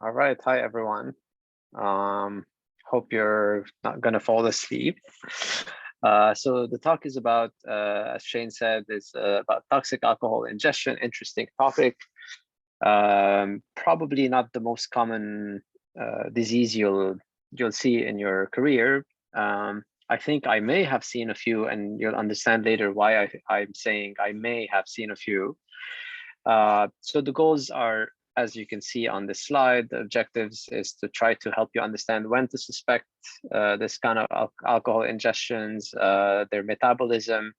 All right. Hi, everyone. Hope you're not going to fall asleep. So the talk is about, as Shane said, is about toxic alcohol ingestion. Interesting topic. Probably not the most common disease you'll see in your career. I think I may have seen a few, and you'll understand later why I'm saying I may have seen a few. So the goals are, as you can see on this slide, the objectives is to try to help you understand when to suspect this kind of alcohol ingestions, their metabolism,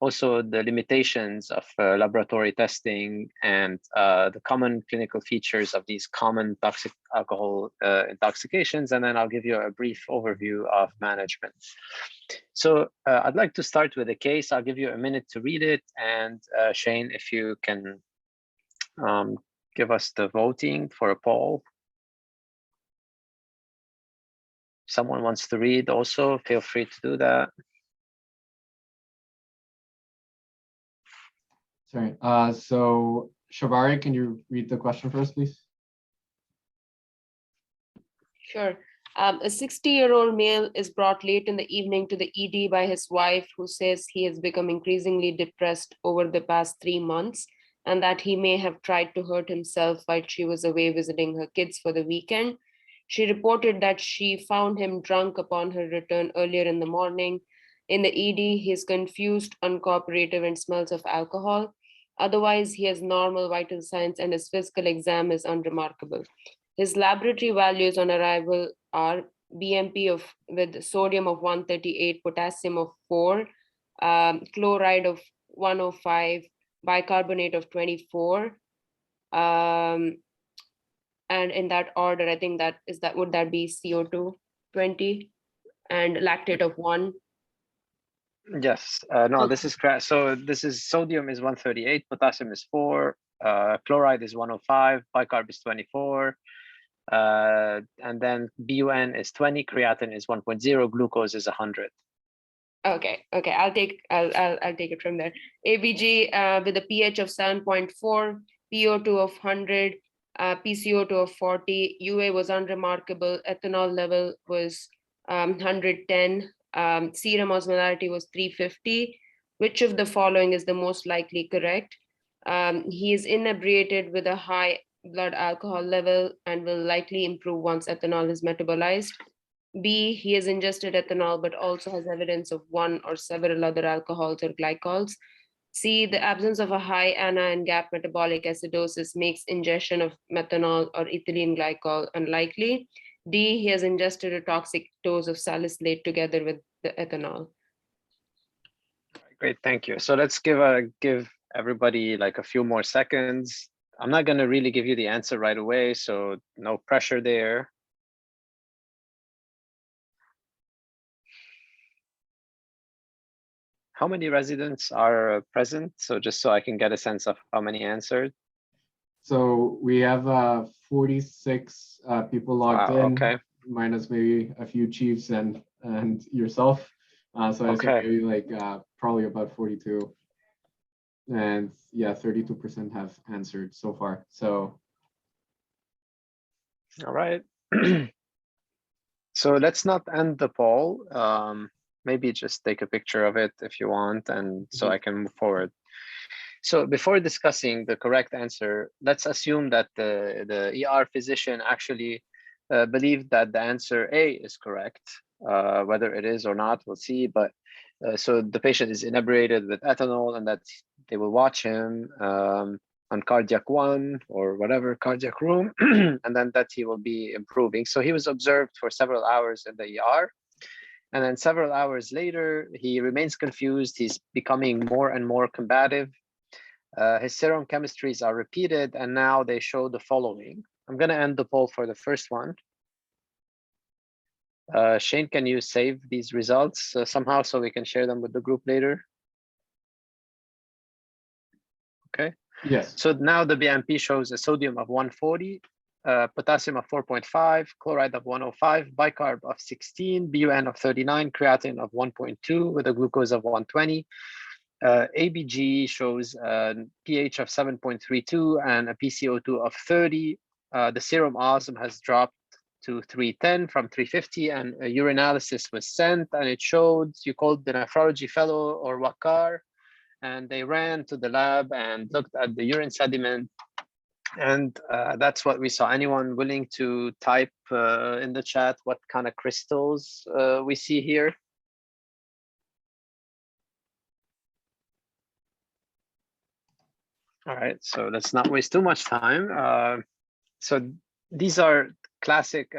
also the limitations of laboratory testing, and the common clinical features of these common toxic alcohol intoxications. And then I'll give you a brief overview of management. So I'd like to start with a case. I'll give you a minute to read it. And Shane, if you can give us the voting for a poll. Someone wants to read also, feel free to do that. Sorry, so Shavari, can you read the question for us, please? Sure. A 60-year-old male is brought late in the evening to the ED by his wife, who says he has become increasingly depressed over the past 3 months and that he may have tried to hurt himself while she was away visiting her kids for the weekend. She reported that she found him drunk upon her return earlier in the morning. In the ED, he is confused, uncooperative, and smells of alcohol. Otherwise, he has normal vital signs and his physical exam is unremarkable. His laboratory values on arrival are BMP with sodium of 138, potassium of 4, chloride of 105, bicarbonate of 24. And in that order, I think would that be CO2 20 and lactate of 1? Yes, no, this is correct. So this is sodium is 138, potassium is 4, chloride is 105, bicarb is 24, and then BUN is 20, creatinine is 1.0, glucose is 100. Okay, I'll take it from there. ABG with a pH of 7.4, PO2 of 100, PCO2 of 40, UA was unremarkable, ethanol level was 110, serum osmolarity was 350. Which of the following is the most likely correct? He is inebriated with a high blood alcohol level and will likely improve once ethanol is metabolized. B, he has ingested ethanol but also has evidence of one or several other alcohols or glycols. C, the absence of a high anion gap metabolic acidosis makes ingestion of methanol or ethylene glycol unlikely. D, he has ingested a toxic dose of salicylate together with the ethanol. Great, thank you. So let's give everybody like a few more seconds. I'm not going to really give you the answer right away, so no pressure there. How many residents are present? So just so I can get a sense of how many answered. So we have 46 people logged in, okay. Minus maybe a few chiefs and yourself. So I say maybe like probably about 42. And yeah, 32% have answered so far. So. All right. So let's not end the poll. Maybe just take a picture of it if you want, and so I can move forward. So before discussing the correct answer, let's assume that the ER physician actually believed that the answer A is correct. Whether it is or not, we'll see. But so the patient is inebriated with ethanol, and that they will watch him on cardiac 1 or whatever cardiac room, and then that he will be improving. So he was observed for several hours in the ER. And then several hours later, he remains confused. He's becoming more and more combative. His serum chemistries are repeated, and now they show the following. I'm going to end the poll for the first one. Shane, can you save these results somehow so we can share them with the group later? Okay. Yes. So now the BMP shows a sodium of 140, potassium of 4.5, chloride of 105, bicarb of 16, BUN of 39, creatinine of 1.2 with a glucose of 120. ABG shows a pH of 7.32 and a PCO2 of 30. the serum osm has dropped to 310 from 350, and a urinalysis was sent, and it showed, you called the nephrology fellow or Wakar, and they ran to the lab and looked at the urine sediment, and that's what we saw. Anyone willing to type in the chat what kind of crystals we see here? All right, so let's not waste too much time. So these are classic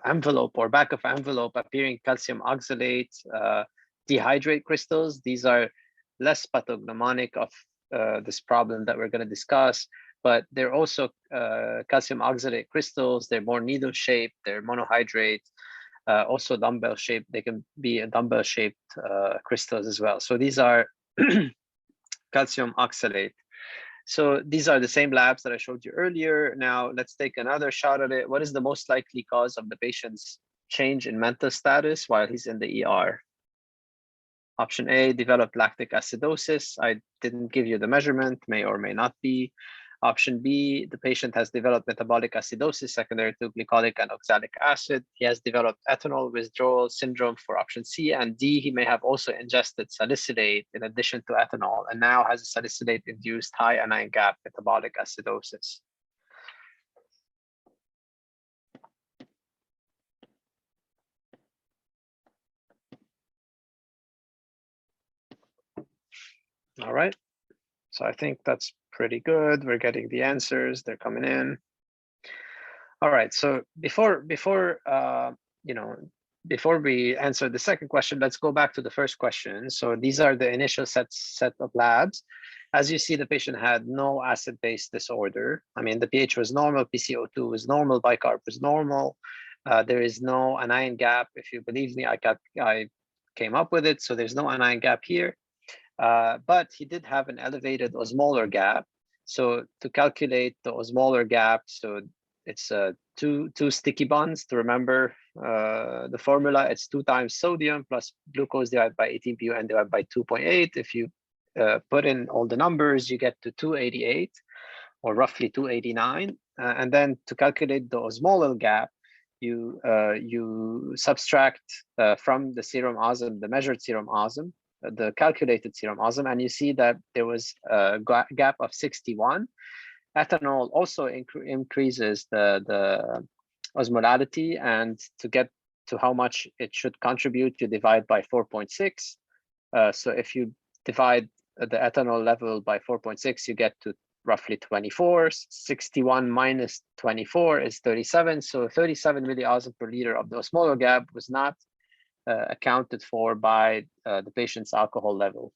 envelope or back of envelope appearing calcium oxalate dehydrate crystals. These are less pathognomonic of this problem that we're going to discuss, but they're also calcium oxalate crystals. They're more needle shaped, they're monohydrate, also dumbbell shaped. They can be a dumbbell shaped crystals as well. So these are calcium oxalate. So these are the same labs that I showed you earlier. Now let's take another shot at it. What is the most likely cause of the patient's change in mental status while he's in the ER? Option A, developed lactic acidosis. I didn't give you the measurement, may or may not be. Option B, the patient has developed metabolic acidosis secondary to glycolic and oxalic acid. He has developed ethanol withdrawal syndrome for option C. And D, he may have also ingested salicylate in addition to ethanol and now has a salicylate-induced high anion gap metabolic acidosis. All right, so I think that's pretty good. We're getting the answers, they're coming in. All right, so before we answer the second question, let's go back to the first question. So these are the initial set of labs. As you see, the patient had no acid-base disorder. I mean, the pH was normal, PCO2 was normal, bicarb was normal. There is no anion gap. If you believe me, I came up with it, so there's no anion gap here. But he did have an elevated osmolar gap. So to calculate the osmolar gap, so it's two sticky bonds. To remember the formula, it's 2 times sodium plus glucose divided by 18pu and divided by 2.8. If you put in all the numbers, you get to 288 or roughly 289. And then to calculate the osmolar gap, you subtract from the serum osm, the measured serum osm, the calculated serum osm, and you see that there was a gap of 61. Ethanol also increases the osmolality, and to get to how much it should contribute, you divide by 4.6. So if you divide the ethanol level by 4.6, you get to roughly 24. 61 minus 24 is 37. So 37 milliosm per liter of the osmolar gap was not accounted for by the patient's alcohol level.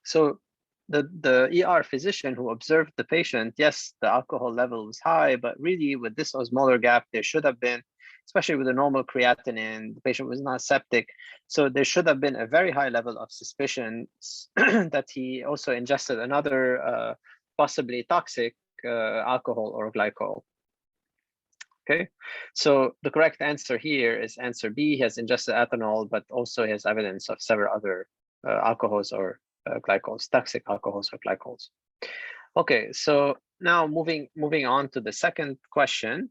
So the ER physician who observed the patient, yes, the alcohol level was high, but really with this osmolar gap, there should have been, especially with the normal creatinine, the patient was not septic. So there should have been a very high level of suspicion that he also ingested another possibly toxic alcohol or glycol. Okay, so the correct answer here is answer B. He has ingested ethanol, but also he has evidence of several other alcohols or glycols, toxic alcohols or glycols. Okay, so now moving on to the second question.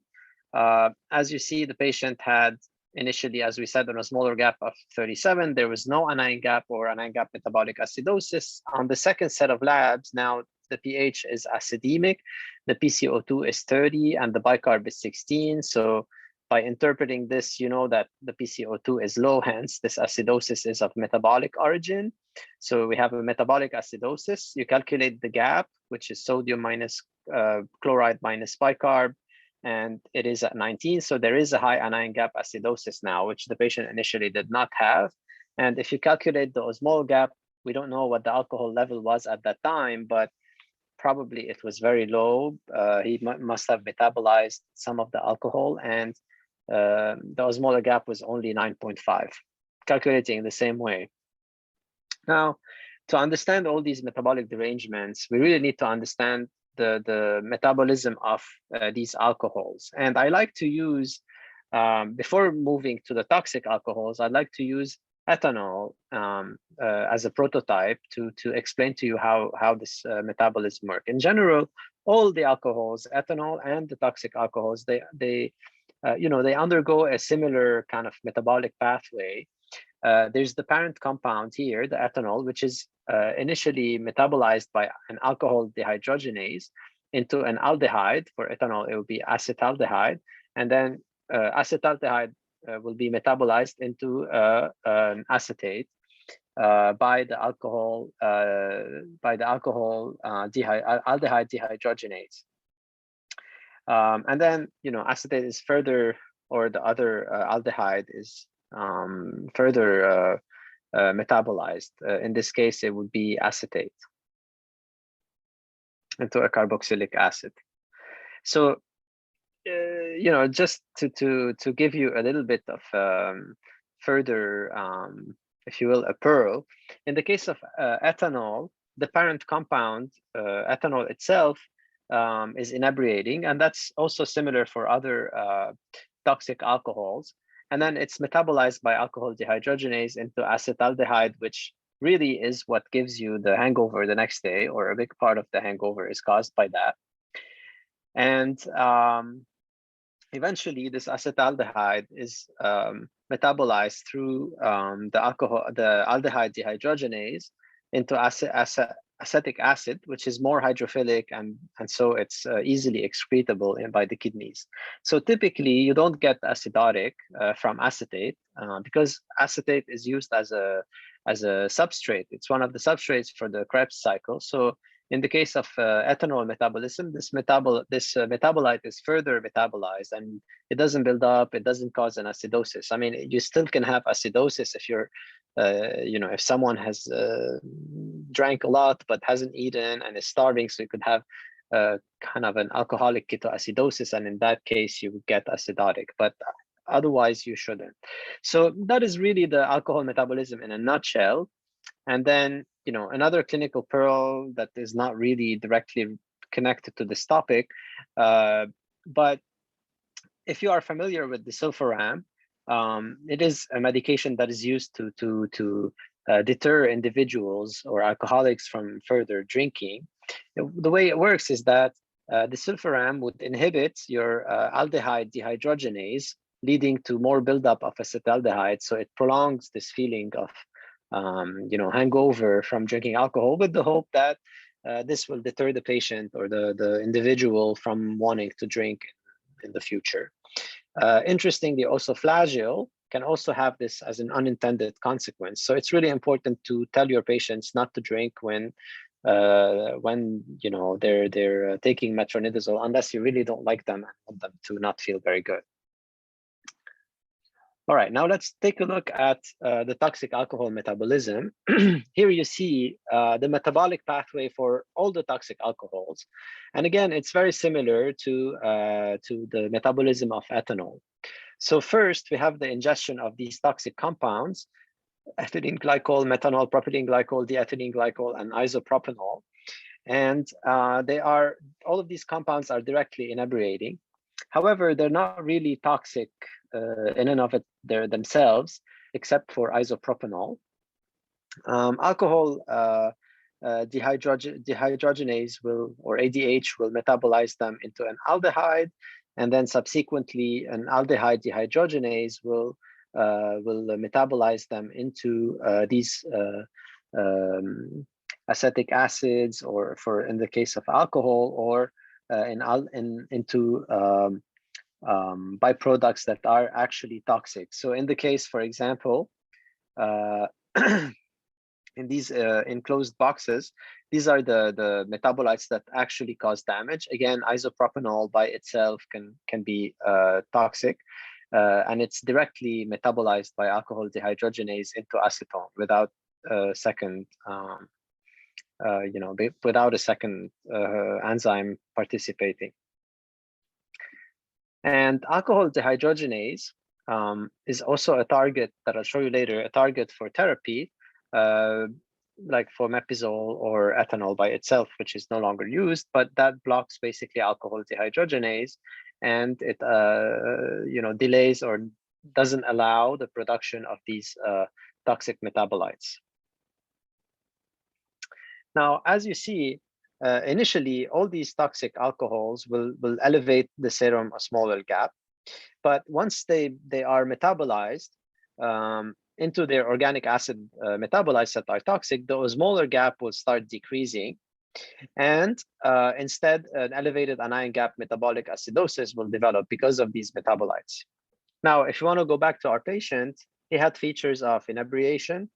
As you see, the patient had initially, as we said, an osmolar gap of 37. There was no anion gap or anion gap metabolic acidosis. On the second set of labs, now the pH is acidemic, the PCO2 is 30, and the bicarb is 16. So by interpreting this, you know that the PCO2 is low, hence this acidosis is of metabolic origin. So we have a metabolic acidosis. You calculate the gap, which is sodium minus chloride minus bicarb, and it is at 19. So there is a high anion gap acidosis now, which the patient initially did not have. And if you calculate the osmolar gap, we don't know what the alcohol level was at that time, but probably it was very low. He must have metabolized some of the alcohol, and the osmolar gap was only 9.5, calculating the same way. Now, to understand all these metabolic derangements, we really need to understand the metabolism of these alcohols. And I like to use, before moving to the toxic alcohols, I'd like to use ethanol as a prototype to explain to you how this metabolism works. In general, all the alcohols, ethanol and the toxic alcohols, they undergo a similar kind of metabolic pathway. There's the parent compound here, the ethanol, which is initially metabolized by an alcohol dehydrogenase into an aldehyde. For ethanol, it will be acetaldehyde, and then acetaldehyde will be metabolized into an acetate by the aldehyde dehydrogenase. And then, acetate is further, or the other aldehyde is further metabolized. In this case, it would be acetate into a carboxylic acid. So, just to give you a little bit of further, if you will, a pearl. In the case of ethanol, the parent compound, ethanol itself, is inebriating, and that's also similar for other toxic alcohols. And then it's metabolized by alcohol dehydrogenase into acetaldehyde, which really is what gives you the hangover the next day, or a big part of the hangover is caused by that. And eventually, this acetaldehyde is metabolized through the aldehyde dehydrogenase into acetic acid, which is more hydrophilic, and so it's easily excretable by the kidneys. So typically, you don't get acidotic from acetate because acetate is used as a substrate. It's one of the substrates for the Krebs cycle. So in the case of ethanol metabolism, this metabolite is further metabolized, and it doesn't build up. It doesn't cause an acidosis. I mean, you still can have acidosis if you're, if someone has drank a lot but hasn't eaten and is starving. So you could have kind of an alcoholic ketoacidosis, and in that case, you would get acidotic. But otherwise, you shouldn't. So that is really the alcohol metabolism in a nutshell. And then, another clinical pearl that is not really directly connected to this topic, but if you are familiar with the sulforam, it is a medication that is used to deter individuals or alcoholics from further drinking. The way it works is that the sulforam would inhibit your aldehyde dehydrogenase, leading to more buildup of acetaldehyde. So it prolongs this feeling of hangover from drinking alcohol, with the hope that this will deter the patient or the individual from wanting to drink in the future. Interestingly, also flagyl can also have this as an unintended consequence. So it's really important to tell your patients not to drink when they're taking metronidazole, unless you really don't like them and want them to not feel very good. All right, now let's take a look at the toxic alcohol metabolism. Here you see the metabolic pathway for all the toxic alcohols. And again, it's very similar to the metabolism of ethanol. So first, we have the ingestion of these toxic compounds, ethylene glycol, methanol, propylene glycol, diethylene glycol, and isopropanol. And all of these compounds are directly inebriating. However, they're not really toxic in and of themselves, except for isopropanol. Alcohol dehydrogenase or ADH will metabolize them into an aldehyde, and then subsequently an aldehyde dehydrogenase will metabolize them into these acetic acids, or in the case of alcohol, or into byproducts that are actually toxic. So in the case, for example, in these enclosed boxes, these are the metabolites that actually cause damage. Again, isopropanol by itself can be toxic, and it's directly metabolized by alcohol dehydrogenase into acetone without a second enzyme participating. And alcohol dehydrogenase is also a target that I'll show you later, a target for therapy, like for mepizole or ethanol by itself, which is no longer used, but that blocks basically alcohol dehydrogenase, and it delays or doesn't allow the production of these toxic metabolites. Now, as you see, initially, all these toxic alcohols will elevate the serum osmolar gap. But once they are metabolized into their organic acid metabolites that are toxic, the osmolar gap will start decreasing. And instead, an elevated anion gap metabolic acidosis will develop because of these metabolites. Now, if you want to go back to our patient, he had features of inebriation.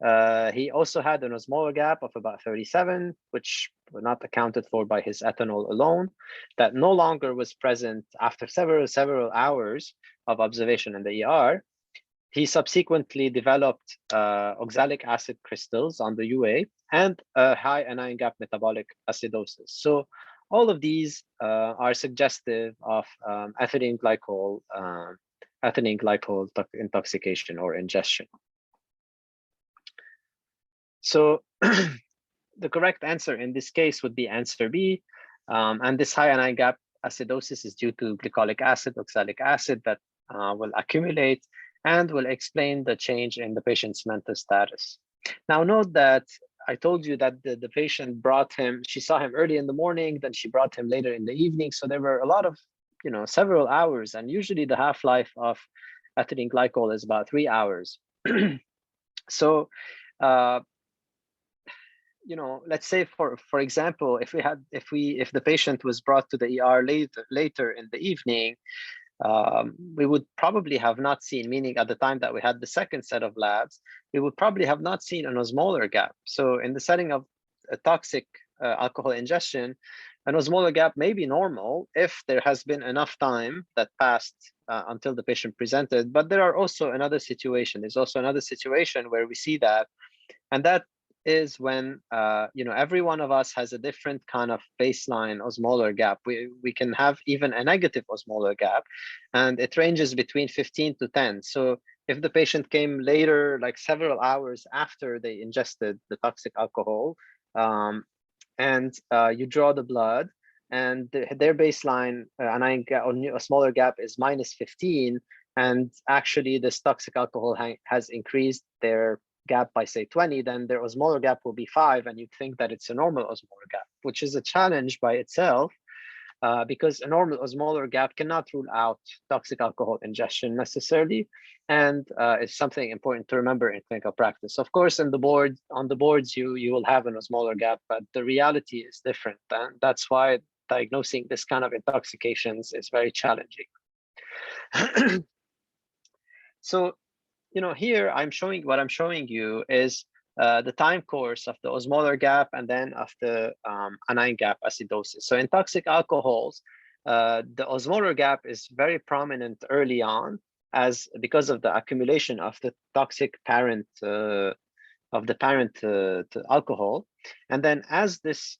He also had an osmolar gap of about 37, which were not accounted for by his ethanol alone, that no longer was present after several hours of observation in the ER. He subsequently developed oxalic acid crystals on the UA and a high anion gap metabolic acidosis. So all of these are suggestive of ethylene glycol intoxication or ingestion. So the correct answer in this case would be answer B. And this high anion gap acidosis is due to glycolic acid, oxalic acid that will accumulate and will explain the change in the patient's mental status. Now note that I told you that the patient brought him, she saw him early in the morning, then she brought him later in the evening. So there were a lot of, several hours, and usually the half-life of ethylene glycol is about 3 hours. So, let's say for example, if the patient was brought to the ER later in the evening, we would probably have not seen, meaning at the time that we had the second set of labs, we would probably have not seen an osmolar gap. So in the setting of a toxic alcohol ingestion, an osmolar gap may be normal if there has been enough time that passed until the patient presented. But there are also another situation. There's also another situation where we see that, and that is when every one of us has a different kind of baseline osmolar gap. We can have even a negative osmolar gap, and it ranges between 15 to 10. So if the patient came later, like several hours after they ingested the toxic alcohol, and you draw the blood, and their baseline osmolar gap is minus 15, and actually this toxic alcohol has increased their gap by say 20, then their osmolar gap will be 5, and you'd think that it's a normal osmolar gap, which is a challenge by itself, because a normal osmolar gap cannot rule out toxic alcohol ingestion necessarily, and it's something important to remember in clinical practice. Of course, on the boards you will have an osmolar gap, but the reality is different, and that's why diagnosing this kind of intoxications is very challenging. So here what I'm showing you is the time course of the osmolar gap and then of the anion gap acidosis. So in toxic alcohols, the osmolar gap is very prominent early on, because of the accumulation of the toxic parent to alcohol, and then as this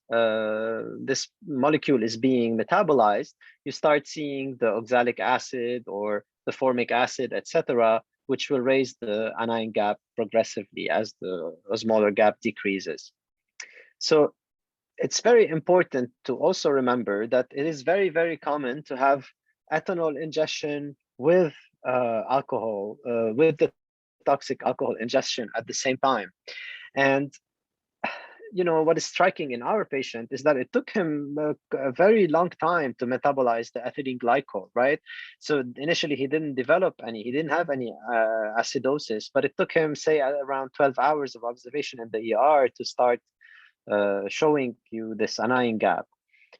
molecule is being metabolized, you start seeing the oxalic acid or the formic acid, etc., which will raise the anion gap progressively as the osmolar gap decreases. So it's very important to also remember that it is very, very common to have ethanol ingestion with alcohol, with the toxic alcohol ingestion at the same time. And what is striking in our patient is that it took him a very long time to metabolize the ethylene glycol, right? So initially he didn't have any acidosis, but it took him, say, around 12 hours of observation in the ER to start showing you this anion gap,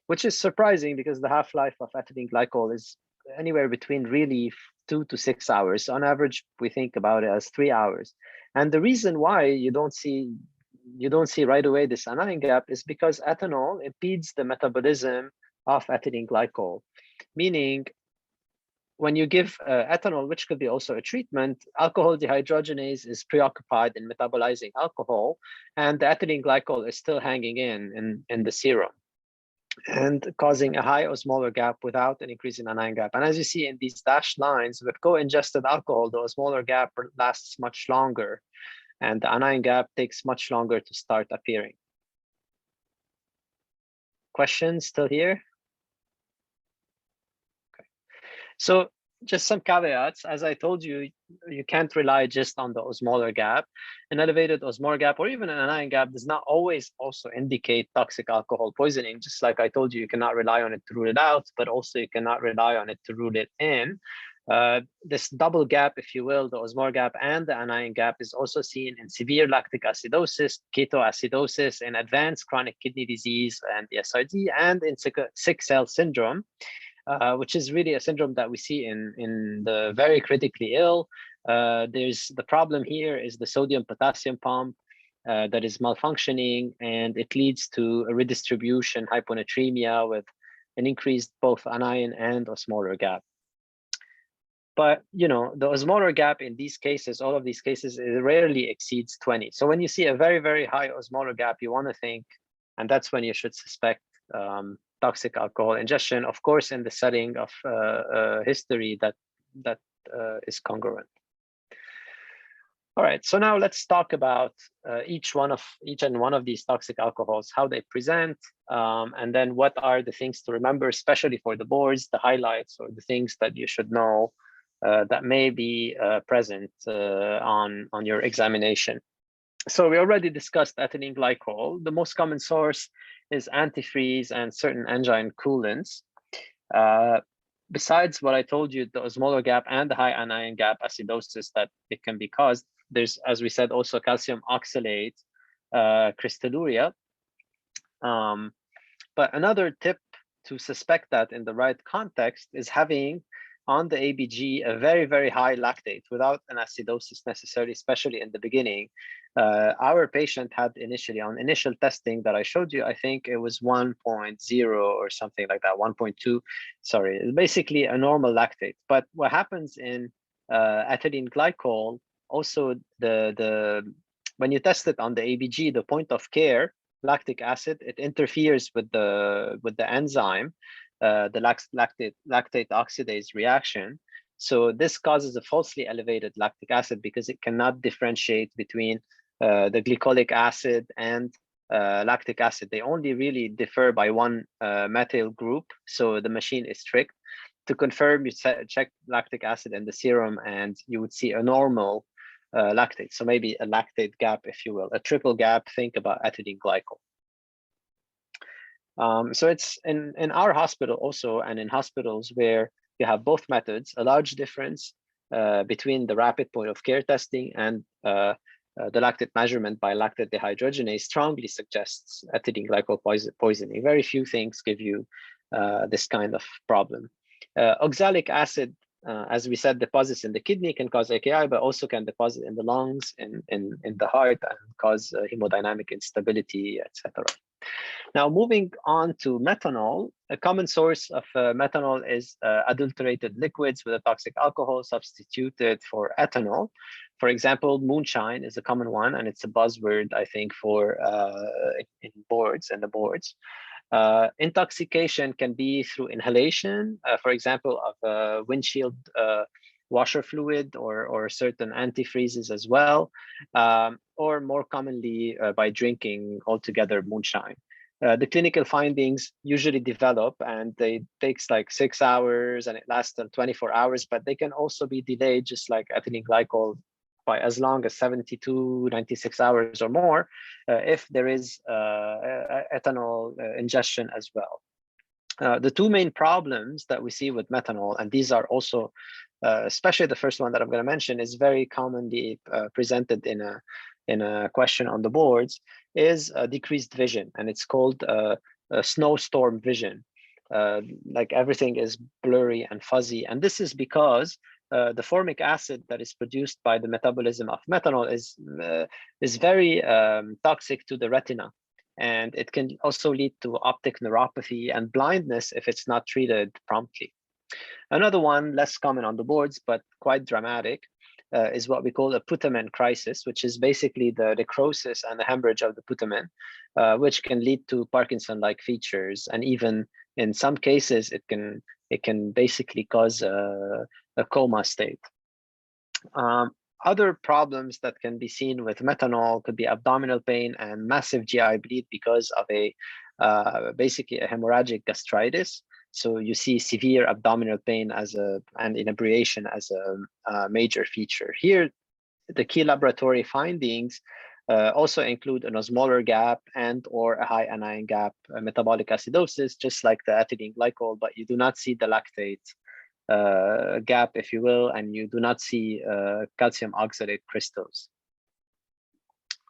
which is surprising because the half-life of ethylene glycol is anywhere between really 2 to 6 hours. On average, we think about it as 3 hours. And the reason why you don't see right away this anion gap is because ethanol impedes the metabolism of ethylene glycol, meaning when you give ethanol, which could be also a treatment, alcohol dehydrogenase is preoccupied in metabolizing alcohol, and the ethylene glycol is still hanging in the serum and causing a high osmolar gap without an increase in anion gap. And as you see in these dashed lines, with co-ingested alcohol, the osmolar gap lasts much longer, and the anion gap takes much longer to start appearing. Questions still here? Okay. So just some caveats. As I told you, you can't rely just on the osmolar gap. An elevated osmolar gap or even an anion gap does not always also indicate toxic alcohol poisoning. Just like I told you, you cannot rely on it to rule it out, but also you cannot rely on it to rule it in. This double gap, if you will, the osmolar gap and the anion gap, is also seen in severe lactic acidosis, ketoacidosis, in advanced chronic kidney disease and ESRD, and in sick cell syndrome, which is really a syndrome that we see in the very critically ill. There's the problem here is the sodium-potassium pump that is malfunctioning, and it leads to a redistribution hyponatremia with an increased both anion and osmolar gap. But the osmolar gap in these cases, all of these cases, it rarely exceeds 20. So when you see a very, very high osmolar gap, you want to think, and that's when you should suspect toxic alcohol ingestion, of course, in the setting of history that is congruent. All right, so now let's talk about each and one of these toxic alcohols, how they present, and then what are the things to remember, especially for the boards, the highlights, or the things that you should know that may be present on your examination. So we already discussed ethylene glycol. The most common source is antifreeze and certain engine coolants. Besides what I told you, the osmolar gap and the high anion gap acidosis that it can be caused, there's, as we said, also calcium oxalate crystalluria. But another tip to suspect that in the right context is having on the ABG a very, very high lactate without an acidosis necessarily, especially in the beginning. Our patient had initially, on initial testing that I showed you, I think it was 1.0 or something like that, 1.2, sorry, it's basically a normal lactate. But what happens in ethylene glycol, also when you test it on the ABG, the point of care, lactic acid, it interferes with the enzyme, the lactate oxidase reaction. So this causes a falsely elevated lactic acid because it cannot differentiate between the glycolic acid and lactic acid. They only really differ by one methyl group. So the machine is tricked. To confirm, you check lactic acid in the serum and you would see a normal lactate. So maybe a lactate gap, if you will, a triple gap. Think about ethylene glycol. So it's in our hospital also, and in hospitals where you have both methods, a large difference between the rapid point of care testing and the lactate measurement by lactate dehydrogenase strongly suggests ethylene glycol poisoning. Very few things give you this kind of problem. Oxalic acid, as we said, deposits in the kidney can cause AKI, but also can deposit in the lungs, in the heart, and cause hemodynamic instability, etc. Now, moving on to methanol, a common source of methanol is adulterated liquids with a toxic alcohol substituted for ethanol. For example, moonshine is a common one, and it's a buzzword, I think, for in the boards. Intoxication can be through inhalation, for example, of windshield washer fluid or certain antifreezes as well, or more commonly by drinking altogether moonshine. The clinical findings usually develop, and they takes like 6 hours and it lasts 24 hours, but they can also be delayed, just like ethylene glycol, by as long as 72, 96 hours or more, if there is ethanol ingestion as well. The two main problems that we see with methanol, and these are also, especially the first one that I'm going to mention, is very commonly presented in a question on the boards, is decreased vision, and it's called a snowstorm vision. Like everything is blurry and fuzzy, and this is because the formic acid that is produced by the metabolism of methanol is very toxic to the retina, and it can also lead to optic neuropathy and blindness if it's not treated promptly. Another one, less common on the boards but quite dramatic, is what we call a putamen crisis, which is basically the necrosis and the hemorrhage of the putamen, which can lead to Parkinson-like features, and even in some cases it can basically cause a coma state. Other problems that can be seen with methanol could be abdominal pain and massive GI bleed because of basically a hemorrhagic gastritis. So you see severe abdominal pain and inebriation as a major feature. Here, the key laboratory findings also include an osmolar gap and or a high anion gap metabolic acidosis, just like the ethylene glycol, but you do not see the lactate gap, if you will, and you do not see calcium oxalate crystals.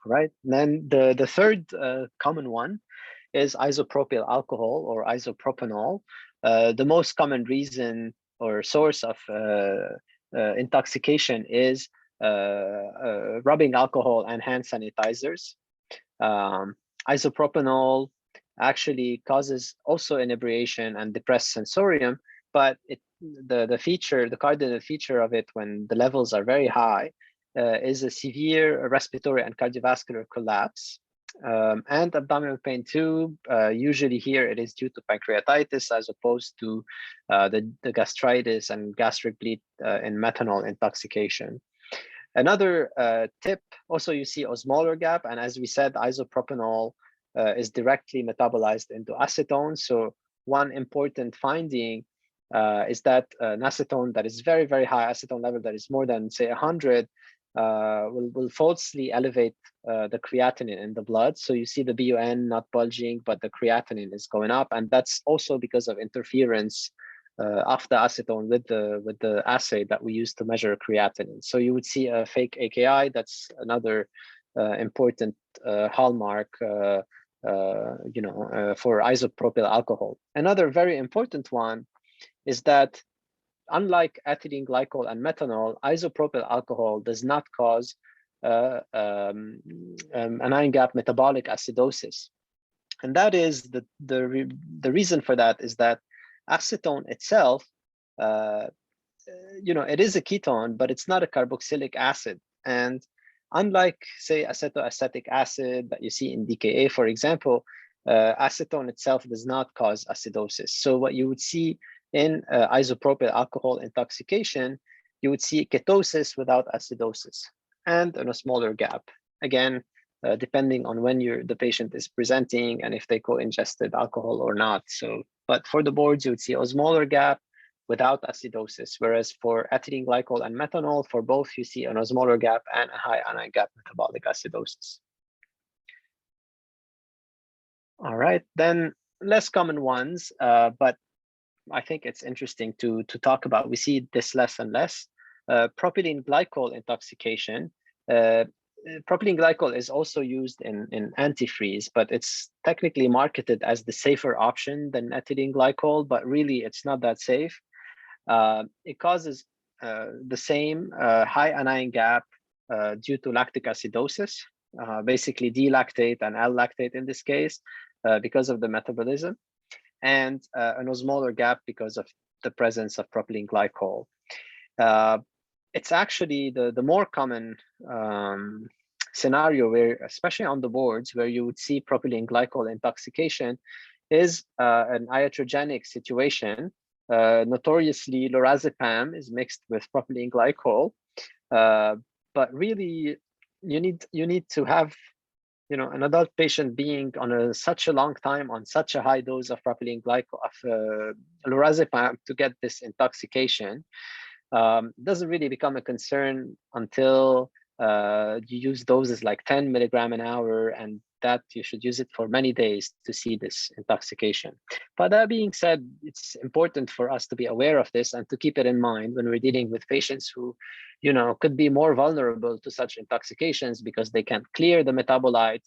Right. Then the third common one is isopropyl alcohol or isopropanol. The most common reason or source of intoxication is rubbing alcohol and hand sanitizers. Isopropanol actually causes also inebriation and depressed sensorium, but the cardinal feature of it when the levels are very high is a severe respiratory and cardiovascular collapse. And abdominal pain too. Usually here it is due to pancreatitis as opposed to the gastritis and gastric bleed in methanol intoxication. Another tip, also you see osmolar gap, and as we said, isopropanol is directly metabolized into acetone. So one important finding is that an acetone that is very, very high acetone level, that is more than say 100, will falsely elevate the creatinine in the blood. So you see the BUN not bulging, but the creatinine is going up, and that's also because of interference of the acetone with the assay that we use to measure creatinine. So you would see a fake AKI. That's another important hallmark, for isopropyl alcohol. Another very important one is that unlike ethylene glycol and methanol, isopropyl alcohol does not cause anion gap metabolic acidosis, and that is the reason for that is that acetone itself, it is a ketone, but it's not a carboxylic acid. And unlike, say, acetoacetic acid that you see in DKA, for example, acetone itself does not cause acidosis. So what you would see in isopropyl alcohol intoxication, you would see ketosis without acidosis and a smaller gap. Again, depending on when the patient is presenting and if they co-ingested alcohol or not. So, but for the boards, you would see osmolar gap without acidosis, whereas for ethylene glycol and methanol, for both, you see an osmolar gap and a high anion gap metabolic acidosis. All right, then less common ones, but I think it's interesting to talk about. We see this less and less. Propylene glycol intoxication. Propylene glycol is also used in antifreeze, but it's technically marketed as the safer option than ethylene glycol, but really it's not that safe. It causes the same high anion gap due to lactic acidosis, basically D-lactate and L-lactate in this case, because of the metabolism, and an osmolar gap because of the presence of propylene glycol. It's actually the more common scenario where, especially on the boards, where you would see propylene glycol intoxication is an iatrogenic situation. Notoriously, lorazepam is mixed with propylene glycol, but really you need to have an adult patient being on such a long time on such a high dose of propylene glycol of lorazepam to get this intoxication. Doesn't really become a concern until you use doses like 10 milligram an hour, and that you should use it for many days to see this intoxication. But that being said, it's important for us to be aware of this and to keep it in mind when we're dealing with patients who, could be more vulnerable to such intoxications because they can't clear the metabolite,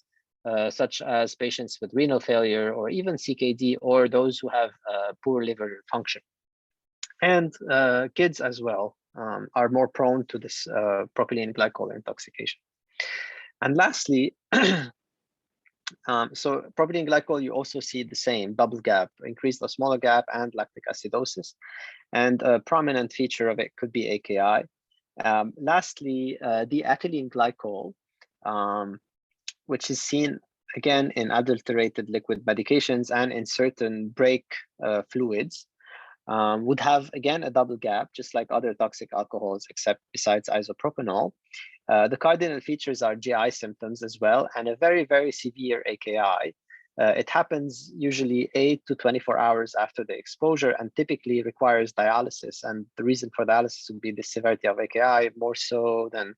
such as patients with renal failure or even CKD, or those who have poor liver function. And kids as well are more prone to this propylene glycol intoxication. And lastly, so propylene glycol, you also see the same double gap, increased osmolar gap and lactic acidosis. And a prominent feature of it could be AKI. Lastly, the ethylene glycol, which is seen again in adulterated liquid medications and in certain brake fluids, would have, again, a double gap, just like other toxic alcohols, except besides isopropanol. The cardinal features are GI symptoms as well, and a very, very severe AKI. It happens usually 8 to 24 hours after the exposure and typically requires dialysis. And the reason for dialysis would be the severity of AKI more so than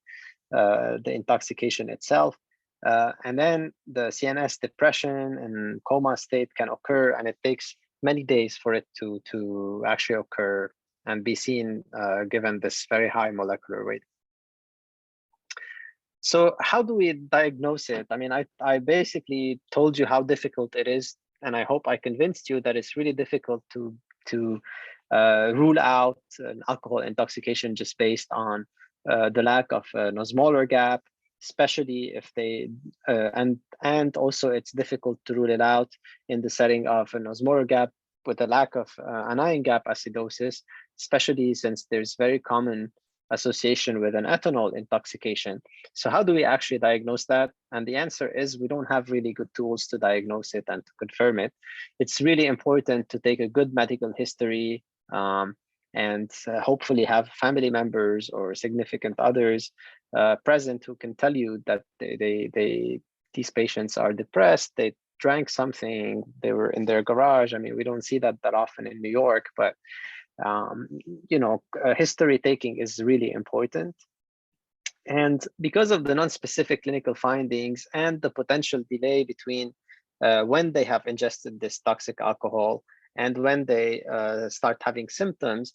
the intoxication itself. And then the CNS depression and coma state can occur, and it takes many days for it to actually occur and be seen given this very high molecular weight. So how do we diagnose it? I mean, I basically told you how difficult it is, and I hope I convinced you that it's really difficult to rule out an alcohol intoxication just based on the lack of an osmolar gap, especially if they and also it's difficult to rule it out in the setting of an osmolar gap with a lack of anion gap acidosis, especially since there's very common association with an ethanol intoxication. So how do we actually diagnose that? And the answer is we don't have really good tools to diagnose it and to confirm it. It's really important to take a good medical history and hopefully have family members or significant others present who can tell you that these patients are depressed, they drank something, they were in their garage. I mean, we don't see that often in New York, but you know, history taking is really important. And because of the non-specific clinical findings and the potential delay between when they have ingested this toxic alcohol and when they start having symptoms,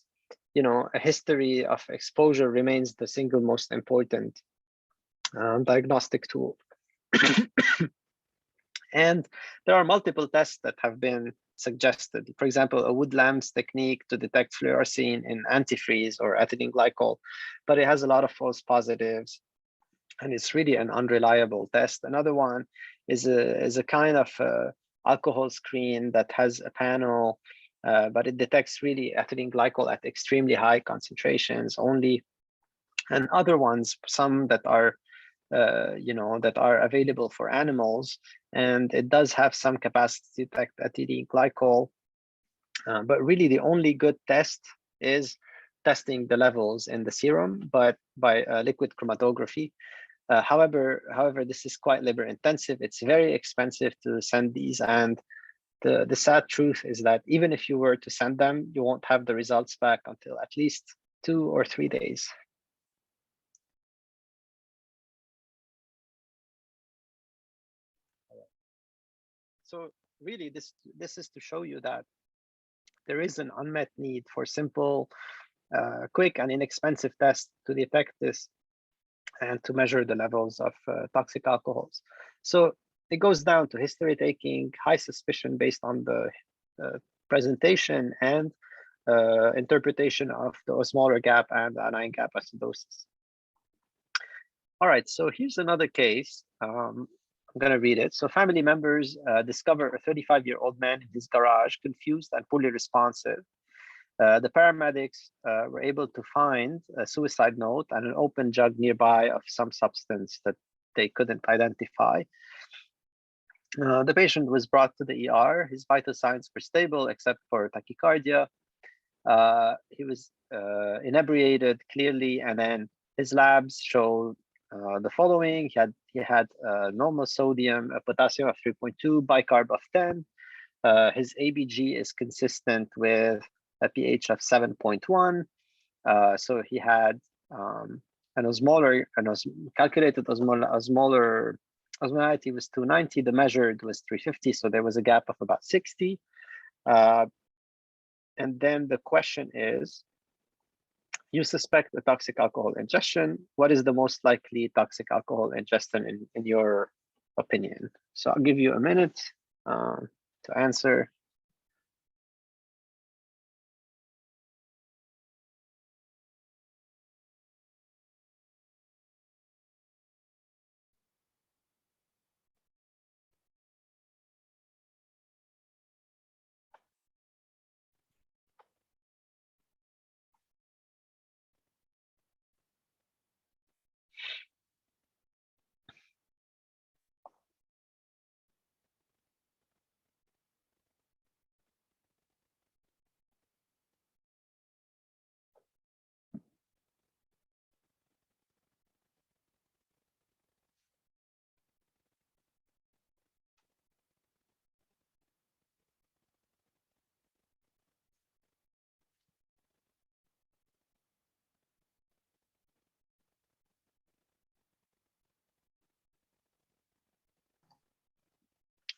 you know, a history of exposure remains the single most important diagnostic tool. And there are multiple tests that have been suggested. For example, a Wood-Lamb's technique to detect fluorescein in antifreeze or ethylene glycol, but it has a lot of false positives, and it's really an unreliable test. Another one is a kind of alcohol screen that has a panel, but it detects really ethylene glycol at extremely high concentrations only. And other ones, some that are you know, that are available for animals, and it does have some capacity to detect ethylene glycol, but really the only good test is testing the levels in the serum, but by liquid chromatography. However, this is quite labor intensive. It's very expensive to send these, and the sad truth is that even if you were to send them, you won't have the results back until at least 2 or 3 days. So really, this is to show you that there is an unmet need for simple, quick and inexpensive tests to detect this and to measure the levels of toxic alcohols. So it goes down to history taking, high suspicion based on the presentation, and interpretation of the osmolar gap and anion gap acidosis. All right, so here's another case. I'm going to read it. So family members discover a 35-year-old man in his garage, confused and poorly responsive. The paramedics were able to find a suicide note and an open jug nearby of some substance that they couldn't identify. The patient was brought to the ER. His vital signs were stable except for tachycardia. He was inebriated clearly, and then his labs showed the following. He had normal sodium, a potassium of 3.2, bicarb of 10. His ABG is consistent with a pH of 7.1. So he had an calculated osmolarity was 290. The measured was 350. So there was a gap of about 60. And then the question is, you suspect a toxic alcohol ingestion. What is the most likely toxic alcohol ingestion in your opinion? So I'll give you a minute to answer.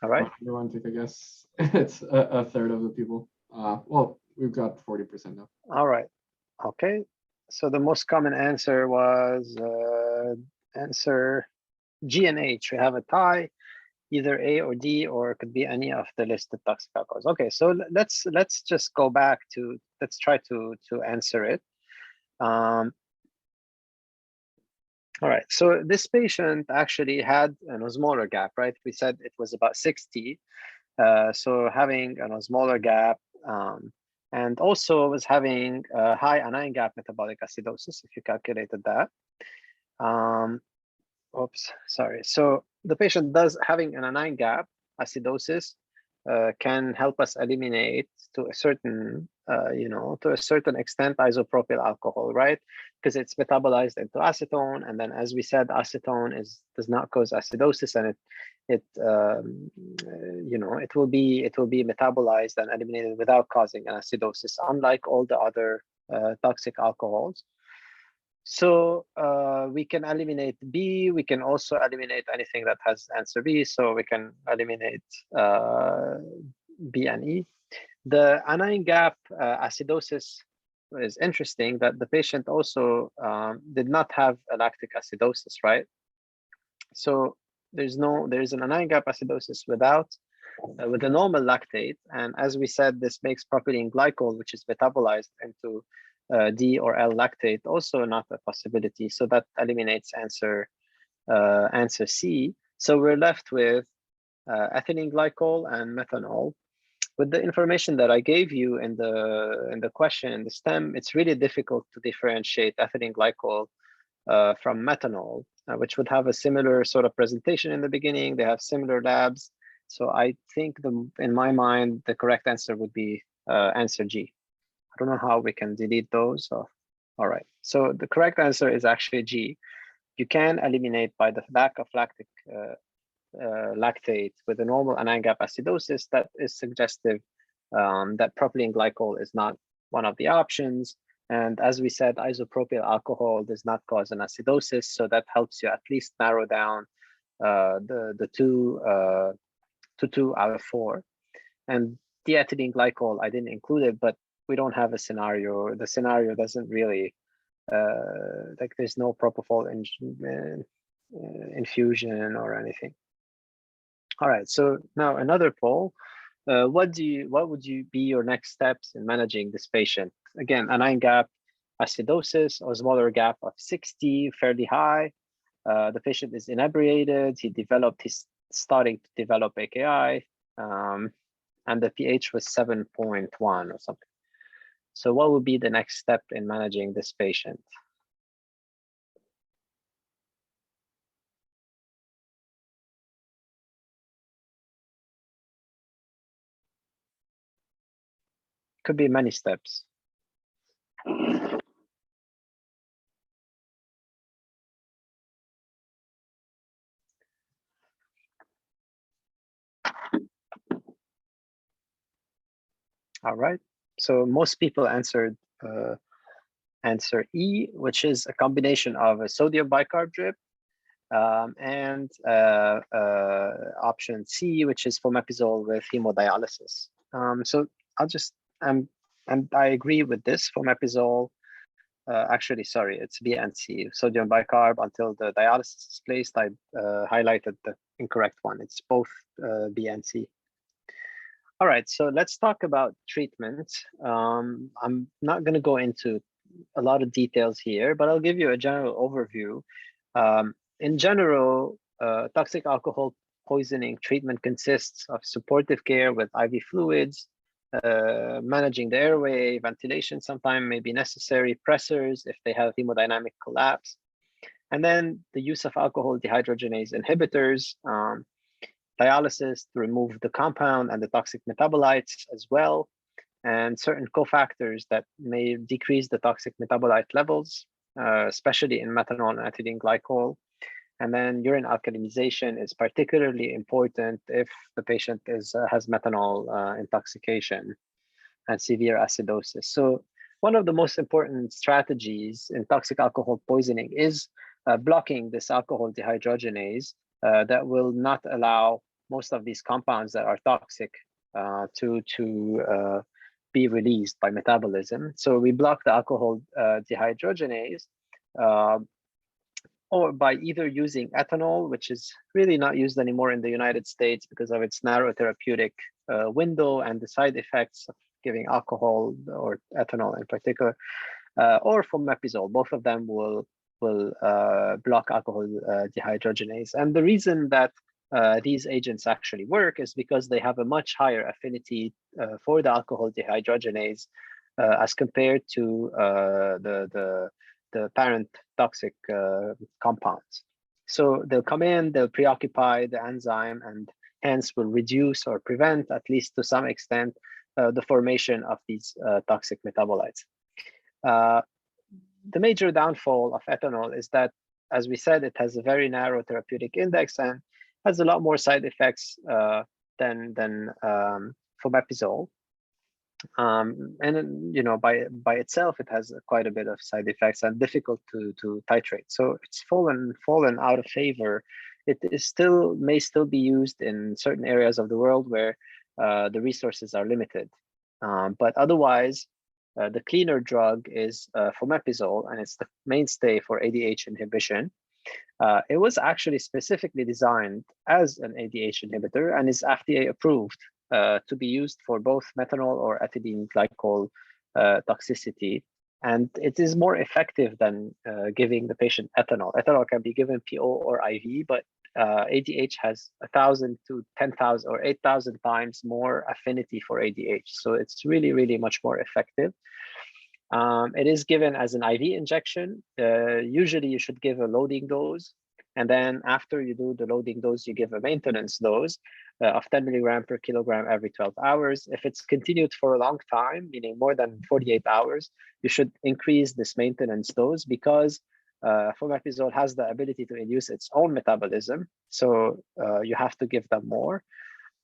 All right. You want to take a guess? It's a third of the people. Well, we've got 40% now. All right. Okay. So the most common answer was answer G and H. We have a tie, either A or D, or it could be any of the listed toxic alcohols. Okay, so let's just go back to, let's try to answer it. All right, so this patient actually had an osmolar gap, right? We said it was about 60. So having an osmolar gap, and also was having a high anion gap metabolic acidosis, if you calculated that. Oops, sorry. So the patient does having an anion gap acidosis can help us eliminate to a certain, to a certain extent isopropyl alcohol, right? Because it's metabolized into acetone, and then as we said, acetone does not cause acidosis, and it will be metabolized and eliminated without causing an acidosis, unlike all the other toxic alcohols. So we can eliminate B. We can also eliminate anything that has answer B. So we can eliminate B and E. The anion gap acidosis is interesting that the patient also did not have a lactic acidosis, right? So there is an anion gap acidosis without with a normal lactate, and as we said, this makes propylene glycol, which is metabolized into D or L lactate, also not a possibility. So that eliminates answer C. So we're left with ethylene glycol and methanol. With the information that I gave you in the question in the STEM, it's really difficult to differentiate ethylene glycol from methanol, which would have a similar sort of presentation in the beginning. They have similar labs. So I think in my mind, the correct answer would be answer G. I don't know how we can delete those. So, all right. So the correct answer is actually G. You can eliminate by the lack of lactic lactate with a normal anion gap acidosis. That is suggestive that propylene glycol is not one of the options. And as we said, isopropyl alcohol does not cause an acidosis. So that helps you at least narrow down the two to 2 out of 4. And diethylene glycol, I didn't include it, but we don't have a scenario. The scenario doesn't really, like there's no propofol infusion or anything. All right, so now another poll. What would you be your next steps in managing this patient? Again, anion gap acidosis, osmolar gap of 60, fairly high. The patient is inebriated. He's starting to develop AKI, and the pH was 7.1 or something. So what would be the next step in managing this patient? Could be many steps. All right, so most people answered answer E, which is a combination of a sodium bicarb drip and option C, which is fomepizole with hemodialysis. So I'll just, and I agree with this, fomepizole. Actually, sorry, it's B and C, sodium bicarb until the dialysis is placed. I highlighted the incorrect one. It's both B and C. All right, so let's talk about treatment. I'm not going to go into a lot of details here, but I'll give you a general overview. In general, toxic alcohol poisoning treatment consists of supportive care with IV fluids, managing the airway, ventilation sometimes may be necessary, pressors if they have hemodynamic collapse, and then the use of alcohol dehydrogenase inhibitors, dialysis to remove the compound and the toxic metabolites as well, and certain cofactors that may decrease the toxic metabolite levels, especially in methanol and ethylene glycol. And then urine alkalinization is particularly important if the patient has methanol intoxication and severe acidosis. So one of the most important strategies in toxic alcohol poisoning is blocking this alcohol dehydrogenase that will not allow most of these compounds that are toxic to be released by metabolism. So we block the alcohol dehydrogenase, or by either using ethanol, which is really not used anymore in the United States because of its narrow therapeutic window and the side effects of giving alcohol or ethanol in particular, or fomepizole. Both of them will block alcohol dehydrogenase. And the reason that these agents actually work is because they have a much higher affinity for the alcohol dehydrogenase as compared to the parent toxic compounds. So they'll come in, they'll preoccupy the enzyme, and hence will reduce or prevent, at least to some extent, the formation of these toxic metabolites. The major downfall of ethanol is that, as we said, it has a very narrow therapeutic index and has a lot more side effects than fomepizole. And by itself, it has quite a bit of side effects and difficult to titrate. So it's fallen out of favor. It is may still be used in certain areas of the world where the resources are limited. But otherwise, the cleaner drug is fomepizole, and it's the mainstay for ADH inhibition. It was actually specifically designed as an ADH inhibitor and is FDA approved to be used for both methanol or ethylene glycol toxicity. And it is more effective than giving the patient ethanol. Ethanol can be given PO or IV, but ADH has 1,000 to 10,000 or 8,000 times more affinity for ADH. So it's really, really much more effective. It is given as an IV injection. Usually you should give a loading dose. And then after you do the loading dose, you give a maintenance dose of 10 milligram per kilogram every 12 hours. If it's continued for a long time, meaning more than 48 hours, you should increase this maintenance dose because fomepizole has the ability to induce its own metabolism. So you have to give them more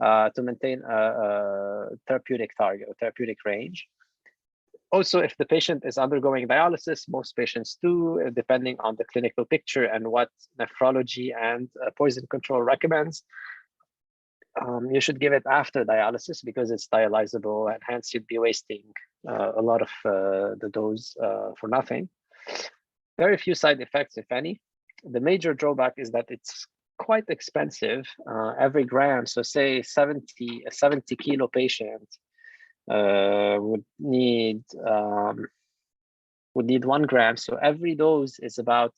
to maintain a therapeutic target or therapeutic range. Also, if the patient is undergoing dialysis, most patients do, depending on the clinical picture and what nephrology and poison control recommends, you should give it after dialysis because it's dialyzable, and hence you'd be wasting a lot of the dose for nothing. Very few side effects, if any. The major drawback is that it's quite expensive every gram. So say a 70 kilo patient would need 1 gram. So every dose is about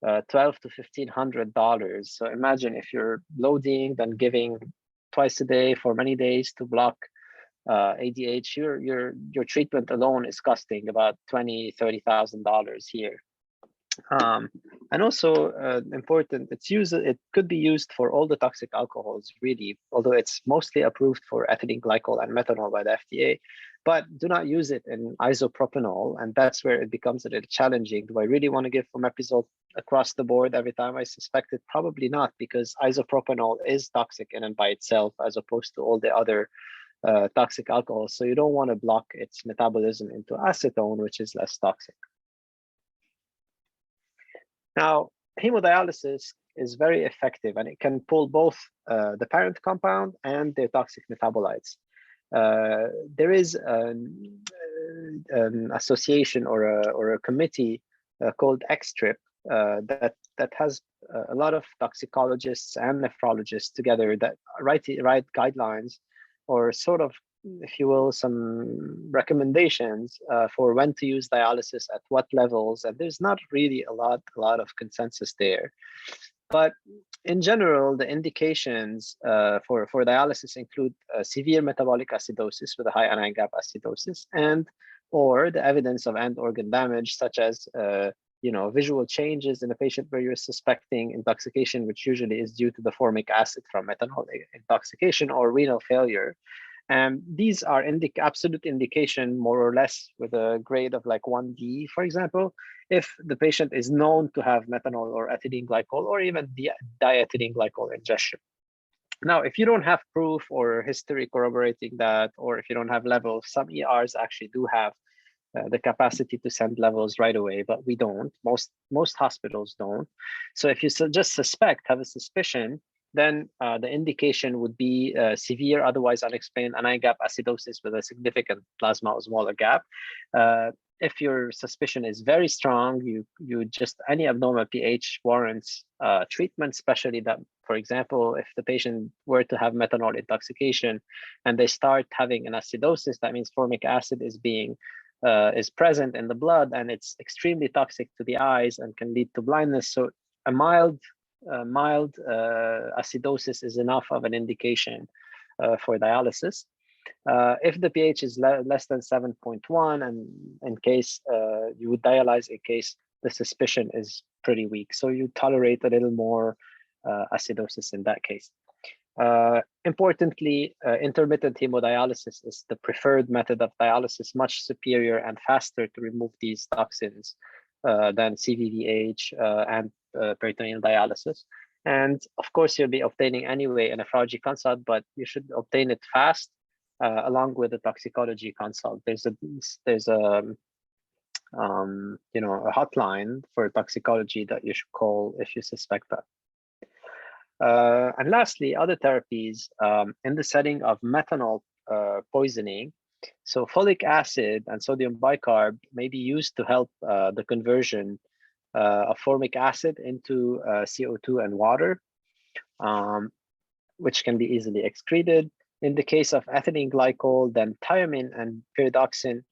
$1,200 to $1,500. So imagine if you're loading, then giving twice a day for many days to block ADH, your treatment alone is costing about $20,000 to $30,000 here. And also important, it could be used for all the toxic alcohols, really, although it's mostly approved for ethylene glycol and methanol by the FDA. But do not use it in isopropanol, and that's where it becomes a little challenging. Do I really want to give fomepizole across the board every time? I suspect it probably not, because isopropanol is toxic in and by itself, as opposed to all the other toxic alcohols. So you don't want to block its metabolism into acetone, which is less toxic. Now, hemodialysis is very effective, and it can pull both the parent compound and their toxic metabolites. There is an association or a committee called XTRIP that has a lot of toxicologists and nephrologists together that write guidelines, or sort of, if you will, some recommendations for when to use dialysis at what levels. And there's not really a lot of consensus there. But in general, the indications for dialysis include severe metabolic acidosis with a high anion gap acidosis, or the evidence of end organ damage, such as visual changes in a patient where you're suspecting intoxication, which usually is due to the formic acid from methanol intoxication, or renal failure. And these are absolute indication, more or less, with a grade of like 1D, for example, if the patient is known to have methanol or ethylene glycol, or even diethylene glycol ingestion. Now, if you don't have proof or history corroborating that, or if you don't have levels, some ERs actually do have the capacity to send levels right away, but we don't. Most hospitals don't. So if you just have a suspicion, then the indication would be severe, otherwise unexplained anion gap acidosis with a significant plasma osmolar gap. If your suspicion is very strong, you just any abnormal pH warrants treatment, especially that, for example, if the patient were to have methanol intoxication and they start having an acidosis, that means formic acid is present in the blood, and it's extremely toxic to the eyes and can lead to blindness. So a mild acidosis is enough of an indication for dialysis. If the pH is less than 7.1, and in case you would dialyze in case the suspicion is pretty weak, so you tolerate a little more acidosis in that case. Importantly, intermittent hemodialysis is the preferred method of dialysis, much superior and faster to remove these toxins than CVVH and peritoneal dialysis. And of course, you'll be obtaining anyway a nephrology consult, but you should obtain it fast along with the toxicology consult. There's a hotline for toxicology that you should call if you suspect that. And lastly, other therapies in the setting of methanol poisoning. So folic acid and sodium bicarb may be used to help the conversion of formic acid into CO2 and water, which can be easily excreted. In the case of ethylene glycol, then thiamine and pyridoxine,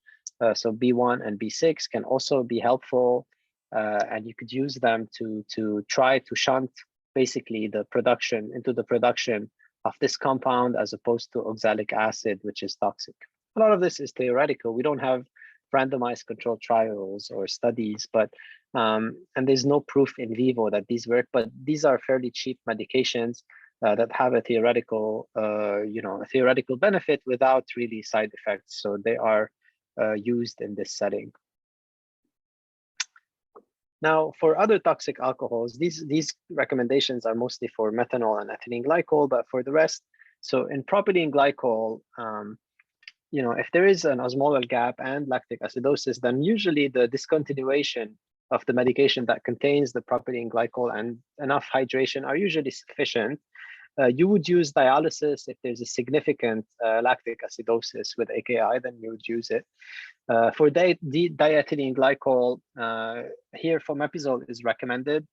so B1 and B6, can also be helpful, and you could use them to try to shunt basically the production of this compound as opposed to oxalic acid, which is toxic. A lot of this is theoretical. We don't have randomized controlled trials or studies, but and there's no proof in vivo that these work, but these are fairly cheap medications that have a theoretical benefit without really side effects. So they are used in this setting. Now, for other toxic alcohols, these recommendations are mostly for methanol and ethylene glycol, but for the rest, so in propylene glycol, if there is an osmolar gap and lactic acidosis, then usually the discontinuation of the medication that contains the propylene glycol and enough hydration are usually sufficient. You would use dialysis if there's a significant lactic acidosis with AKI, then you would use it. For diethylene glycol, here fomepizole is recommended.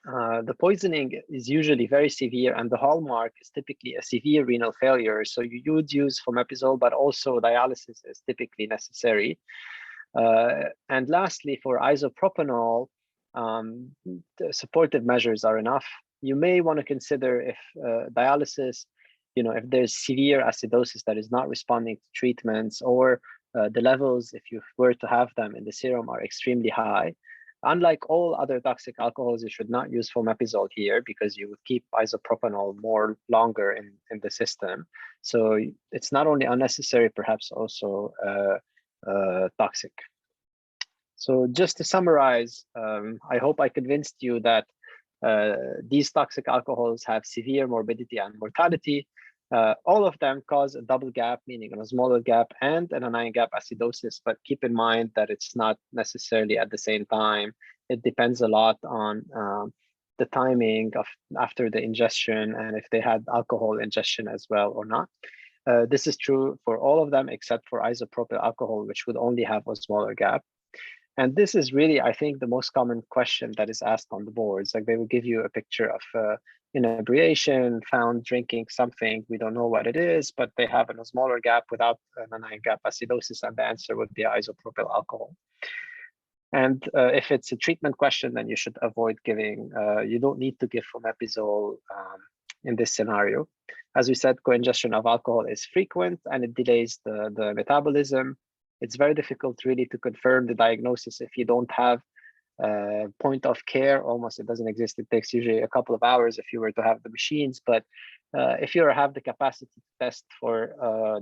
The poisoning is usually very severe, and the hallmark is typically a severe renal failure. So you would use fomepizole, but also dialysis is typically necessary. And lastly, for isopropanol, the supportive measures are enough. You may want to consider if dialysis, if there's severe acidosis that is not responding to treatments, or the levels, if you were to have them in the serum, are extremely high. Unlike all other toxic alcohols, you should not use fomepizole here because you would keep isopropanol more longer in the system. So it's not only unnecessary, perhaps also toxic. So just to summarize, I hope I convinced you that these toxic alcohols have severe morbidity and mortality. All of them cause a double gap, meaning an osmolar gap and an anion gap acidosis, but keep in mind that it's not necessarily at the same time. It depends a lot on the timing of after the ingestion and if they had alcohol ingestion as well or not. This is true for all of them except for isopropyl alcohol, which would only have osmolar gap. And this is really, I think, the most common question that is asked on the boards. Like they will give you a picture of inebriation, found drinking something, we don't know what it is, but they have an osmolar gap without an anion gap acidosis, and the answer would be isopropyl alcohol. And if it's a treatment question, then you should avoid giving, you don't need to give fomepizole in this scenario. As we said, co-ingestion of alcohol is frequent and it delays the metabolism. It's very difficult really to confirm the diagnosis if you don't have point of care. Almost it doesn't exist. It takes usually a couple of hours if you were to have the machines, but if you have the capacity to test for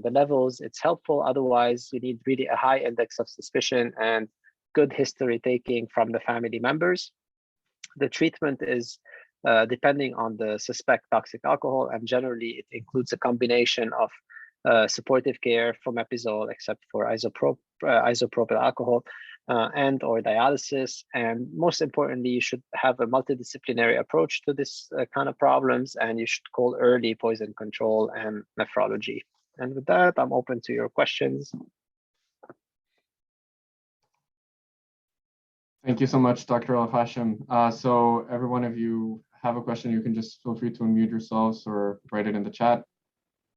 the levels, it's helpful. Otherwise, you need really a high index of suspicion and good history taking from the family members. The treatment is depending on the suspect toxic alcohol, and generally it includes a combination of supportive care, fomepizole, except for isopropyl alcohol, and or dialysis. And most importantly, you should have a multidisciplinary approach to this kind of problems, and you should call early poison control and nephrology. And with that, I'm open to your questions. Thank you so much, Dr. Hachem. So every one of you have a question, you can just feel free to unmute yourselves or write it in the chat.